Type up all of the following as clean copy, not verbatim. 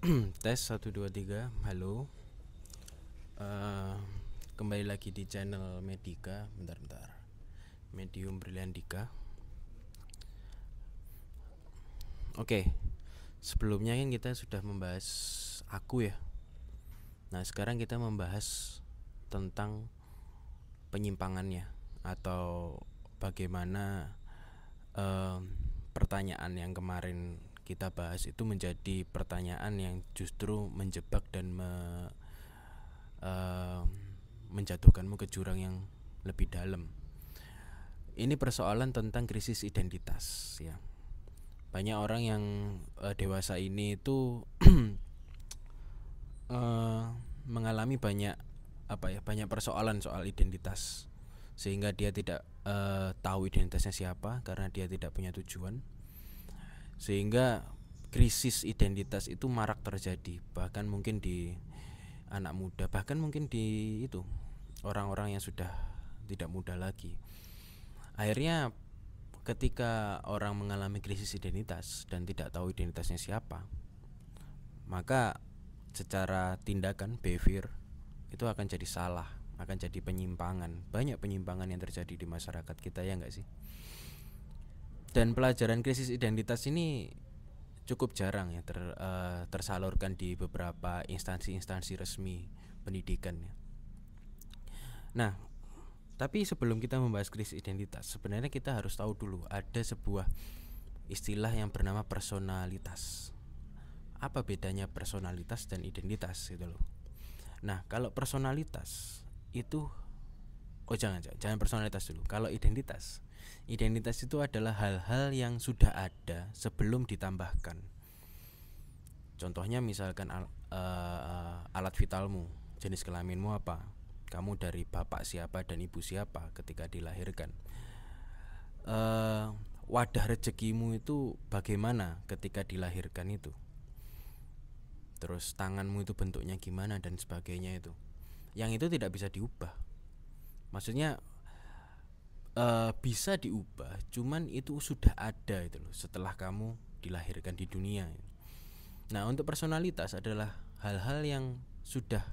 Tes 1 2 3. Halo. Eh, Kembali lagi di channel Medika. Bentar. Medium Brilliandika. Oke. Sebelumnya kan kita sudah membahas aku ya. Nah, sekarang kita membahas tentang penyimpangannya atau bagaimana eh, pertanyaan yang kemarin kita bahas itu menjadi pertanyaan yang justru menjebak dan eh, menjatuhkanmu ke jurang yang lebih dalam. Ini persoalan tentang krisis identitas ya. Banyak orang yang dewasa ini itu eh, mengalami banyak persoalan soal identitas, sehingga dia tidak tahu identitasnya siapa karena dia tidak punya tujuan, sehingga krisis identitas itu marak terjadi, bahkan mungkin di anak muda, bahkan mungkin di itu orang-orang yang sudah tidak muda lagi. Akhirnya ketika orang mengalami krisis identitas dan tidak tahu identitasnya siapa, maka secara tindakan behavior itu akan jadi salah, akan jadi penyimpangan. Banyak penyimpangan yang terjadi di masyarakat kita, ya enggak sih? Dan pelajaran krisis identitas ini cukup jarang ya tersalurkan di beberapa instansi-instansi resmi pendidikan ya. Nah, tapi sebelum kita membahas krisis identitas, sebenarnya kita harus tahu dulu ada sebuah istilah yang bernama personalitas. Apa bedanya personalitas dan identitas gitu loh. Nah, kalau personalitas itu jangan personalitas dulu. Kalau identitas itu adalah hal-hal yang sudah ada sebelum ditambahkan. Contohnya misalkan alat vitalmu, jenis kelaminmu apa, kamu dari bapak siapa dan ibu siapa ketika dilahirkan, wadah rezekimu itu bagaimana ketika dilahirkan itu, terus tanganmu itu bentuknya gimana dan sebagainya itu. Yang itu tidak bisa diubah. Maksudnya bisa diubah, cuman itu sudah ada itu loh setelah kamu dilahirkan di dunia. Nah, untuk personalitas adalah hal-hal yang sudah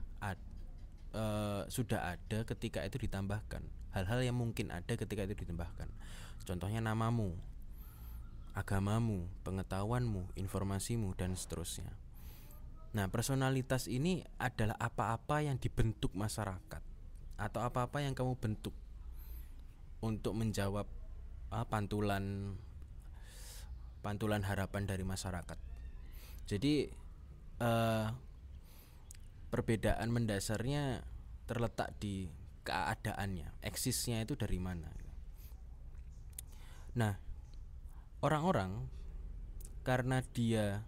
ada ketika itu ditambahkan, hal-hal yang mungkin ada ketika itu ditambahkan. Contohnya namamu, agamamu, pengetahuanmu, informasimu, dan seterusnya. Nah, personalitas ini adalah apa-apa yang dibentuk masyarakat atau apa-apa yang kamu bentuk untuk menjawab pantulan harapan dari masyarakat. Jadi perbedaan mendasarnya terletak di keadaannya, eksisnya itu dari mana. Nah, orang-orang karena dia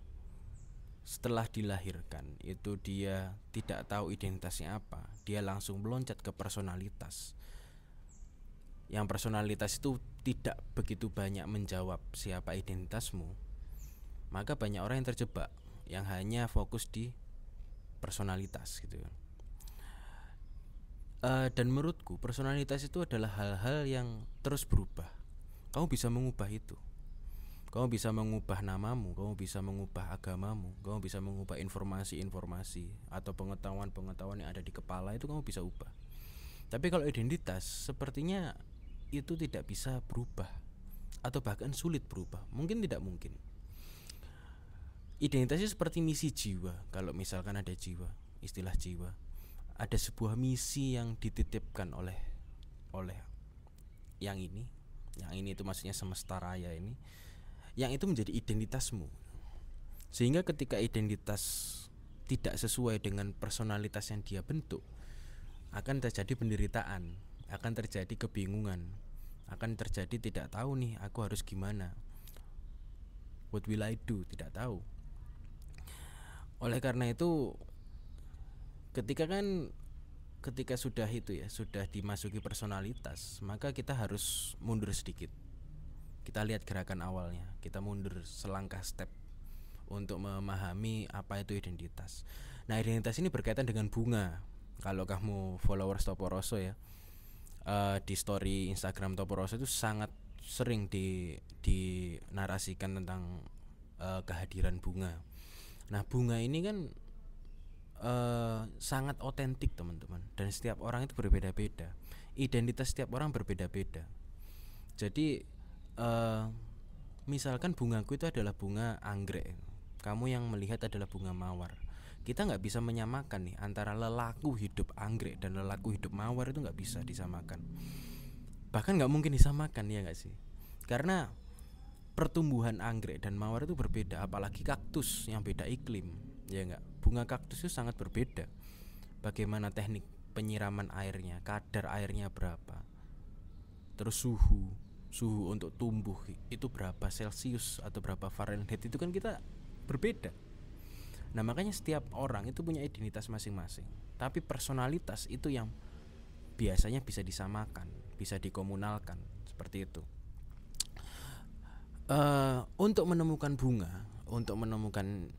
setelah dilahirkan itu dia tidak tahu identitasnya apa, dia langsung meloncat ke personalitas. Yang personalitas itu tidak begitu banyak menjawab siapa identitasmu, maka banyak orang yang terjebak, yang hanya fokus di personalitas gitu. Dan menurutku personalitas itu adalah hal-hal yang terus berubah. Kamu bisa mengubah itu. Kamu bisa mengubah namamu, kamu bisa mengubah agamamu, kamu bisa mengubah informasi-informasi atau pengetahuan-pengetahuan yang ada di kepala, itu kamu bisa ubah. Tapi kalau identitas sepertinya itu tidak bisa berubah, atau bahkan sulit berubah. Mungkin tidak mungkin. Identitasnya seperti misi jiwa. Kalau misalkan ada jiwa, istilah jiwa, ada sebuah misi yang dititipkan oleh yang ini itu maksudnya semesta raya ini, yang itu menjadi identitasmu. Sehingga ketika identitas tidak sesuai dengan personalitas yang dia bentuk, akan terjadi penderitaan, akan terjadi kebingungan, akan terjadi tidak tahu nih aku harus gimana, what will I do, tidak tahu. Oleh karena itu ketika sudah itu ya, sudah dimasuki personalitas, maka kita harus mundur sedikit. Kita lihat gerakan awalnya, kita mundur selangkah step untuk memahami apa itu identitas. Nah, identitas ini berkaitan dengan bunga. Kalau kamu followers Toporoso ya, di story Instagram Toporoso itu sangat sering dinarasikan tentang kehadiran bunga. Nah, bunga ini kan sangat otentik teman-teman, dan setiap orang itu berbeda-beda, identitas setiap orang berbeda-beda. Jadi misalkan bungaku itu adalah bunga anggrek, kamu yang melihat adalah bunga mawar. Kita nggak bisa menyamakan nih antara lelaku hidup anggrek dan lelaku hidup mawar, itu nggak bisa disamakan. Bahkan nggak mungkin disamakan, ya nggak sih? Karena pertumbuhan anggrek dan mawar itu berbeda, apalagi kaktus yang beda iklim, ya enggak. Bunga kaktus itu sangat berbeda. Bagaimana teknik penyiraman airnya, kadar airnya berapa, terus suhu untuk tumbuh itu berapa Celcius atau berapa Fahrenheit, itu kan kita berbeda. Nah, makanya setiap orang itu punya identitas masing-masing, tapi personalitas itu yang biasanya bisa disamakan, bisa dikomunalkan, seperti itu. Untuk menemukan bunga, untuk menemukan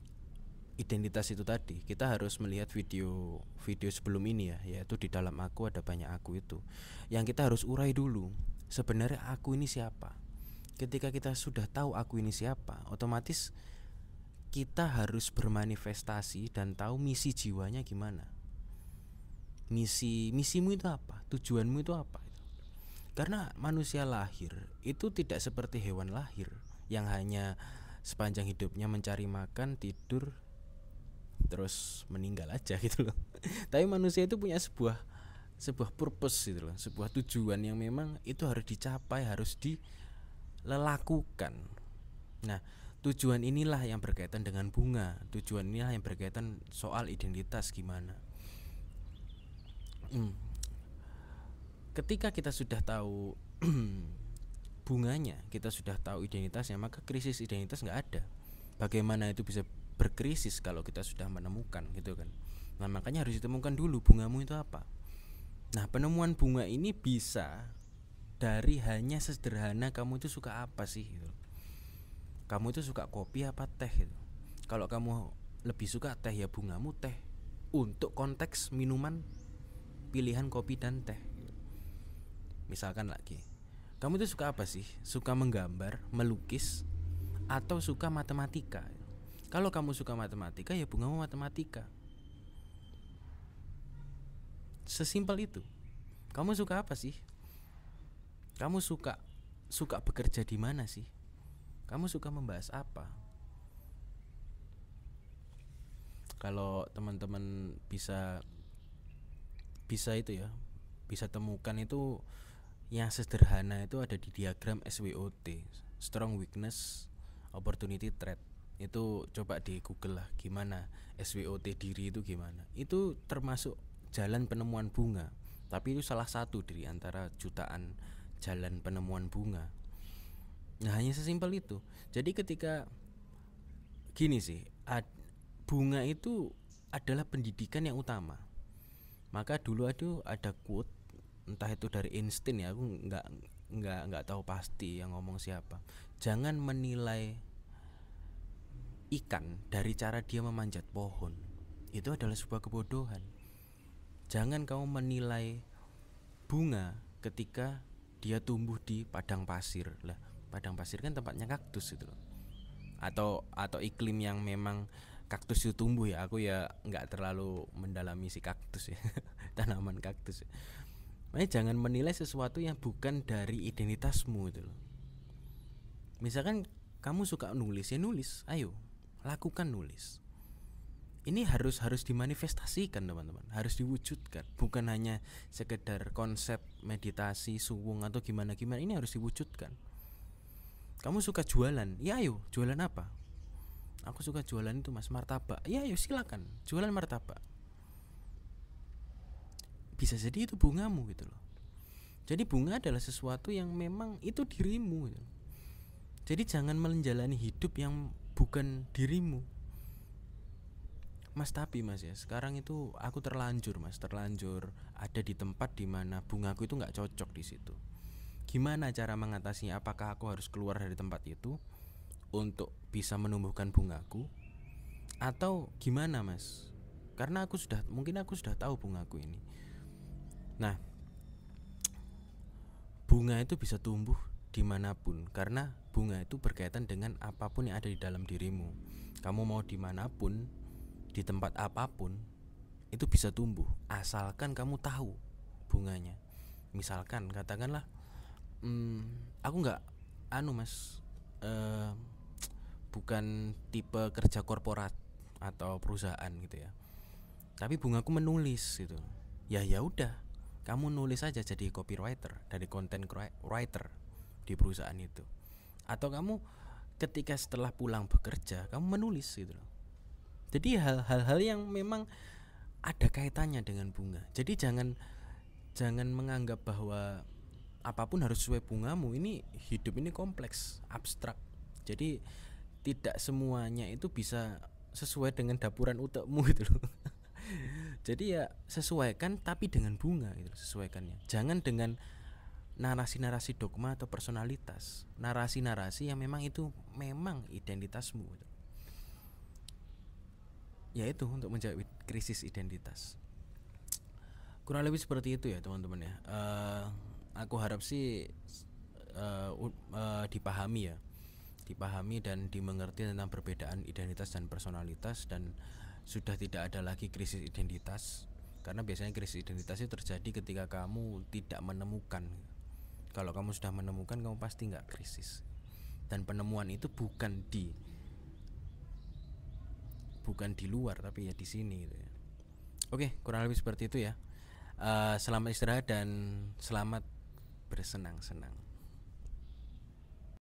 identitas itu tadi, kita harus melihat video sebelum ini ya, yaitu di dalam aku ada banyak aku itu. Yang kita harus urai dulu, sebenarnya aku ini siapa. Ketika kita sudah tahu aku ini siapa, otomatis kita harus bermanifestasi dan tahu misi jiwanya gimana. Misimu itu apa? Tujuanmu itu apa? Karena manusia lahir itu tidak seperti hewan lahir yang hanya sepanjang hidupnya mencari makan, tidur, terus meninggal aja gitu loh. Tapi manusia itu punya sebuah purpose gitu loh, sebuah tujuan yang memang itu harus dicapai, harus dilelakukan. Nah, tujuan inilah yang berkaitan dengan bunga. Tujuan inilah yang berkaitan soal identitas gimana. Ketika kita sudah tahu bunganya, kita sudah tahu identitasnya, maka krisis identitas nggak ada. Bagaimana itu bisa berkrisis kalau kita sudah menemukan gitu kan. Nah, makanya harus ditemukan dulu bungamu itu apa. Nah, penemuan bunga ini bisa dari hanya sederhana kamu itu suka apa sih gitu. Kamu itu suka kopi apa teh gitu. Kalau kamu lebih suka teh, ya bungamu teh. Untuk konteks minuman, pilihan kopi dan teh. Misalkan lagi, kamu itu suka apa sih? Suka menggambar, melukis, atau suka matematika? Kalau kamu suka matematika, ya bungamu matematika. Sesimpel itu. Kamu suka apa sih? Kamu suka bekerja di mana sih? Kamu suka membahas apa? Kalau teman-teman bisa itu ya, bisa temukan itu yang sederhana itu ada di diagram SWOT, Strong Weakness Opportunity Threat. Itu coba di Google lah, gimana SWOT diri itu gimana. Itu termasuk jalan penemuan bunga, tapi itu salah satu dari antara jutaan jalan penemuan bunga. Nah, hanya sesimpel itu. Jadi ketika gini sih, bunga itu adalah pendidikan yang utama. Maka dulu ada quote, entah itu dari Einstein ya, aku nggak tahu pasti yang ngomong siapa. Jangan menilai ikan dari cara dia memanjat pohon. Itu adalah sebuah kebodohan. Jangan kamu menilai bunga ketika dia tumbuh di padang pasir. Lah, padang pasir kan tempatnya kaktus itu loh. Atau iklim yang memang kaktus itu tumbuh ya. Aku ya nggak terlalu mendalami si kaktus ya. Tanaman kaktus ya. Makanya jangan menilai sesuatu yang bukan dari identitasmu itu loh. Misalkan kamu suka nulis, ya nulis, ayo lakukan nulis. Ini harus dimanifestasikan teman-teman, harus diwujudkan, bukan hanya sekedar konsep meditasi, suwung atau gimana. Ini harus diwujudkan. Kamu suka jualan, ya ayo jualan apa? Aku suka jualan itu mas, martabak. Ya ayo silakan jualan martabak. Bisa jadi itu bungamu gitu loh. Jadi bunga adalah sesuatu yang memang itu dirimu gitu. Jadi jangan menjalani hidup yang bukan dirimu. Mas, tapi mas ya, sekarang itu aku terlanjur ada di tempat dimana bungaku itu nggak cocok di situ. Gimana cara mengatasinya? Apakah aku harus keluar dari tempat itu untuk bisa menumbuhkan bungaku, atau gimana mas? Karena mungkin aku sudah tahu bungaku ini. Nah, bunga itu bisa tumbuh dimanapun karena bunga itu berkaitan dengan apapun yang ada di dalam dirimu. Kamu mau dimanapun, di tempat apapun, itu bisa tumbuh asalkan kamu tahu bunganya. Misalkan katakanlah, aku nggak mas, bukan tipe kerja korporat atau perusahaan gitu ya, tapi bungaku menulis gitu. Ya udah, kamu nulis aja jadi copywriter, dari content writer di perusahaan itu. Atau kamu ketika setelah pulang bekerja kamu menulis gitu loh. Jadi hal-hal yang memang ada kaitannya dengan bunga. Jadi jangan menganggap bahwa apapun harus sesuai bungamu. Ini hidup ini kompleks, abstrak. Jadi tidak semuanya itu bisa sesuai dengan dapuran utekmu gitu loh. Jadi ya sesuaikan, tapi dengan bunga gitu, sesuaikannya. Jangan dengan narasi-narasi dogma atau personalitas, narasi-narasi yang memang itu memang identitasmu gitu. Ya itu untuk menjawab krisis identitas. Kurang lebih seperti itu ya teman-teman ya. Aku harap sih dipahami dan dimengerti tentang perbedaan identitas dan personalitas, dan sudah tidak ada lagi krisis identitas. Karena biasanya krisis identitas itu terjadi ketika kamu tidak menemukan. Kalau kamu sudah menemukan, kamu pasti nggak krisis. Dan penemuan itu bukan di luar, tapi ya di sini gitu ya. Oke, kurang lebih seperti itu ya. Selamat istirahat dan selamat bersenang-senang.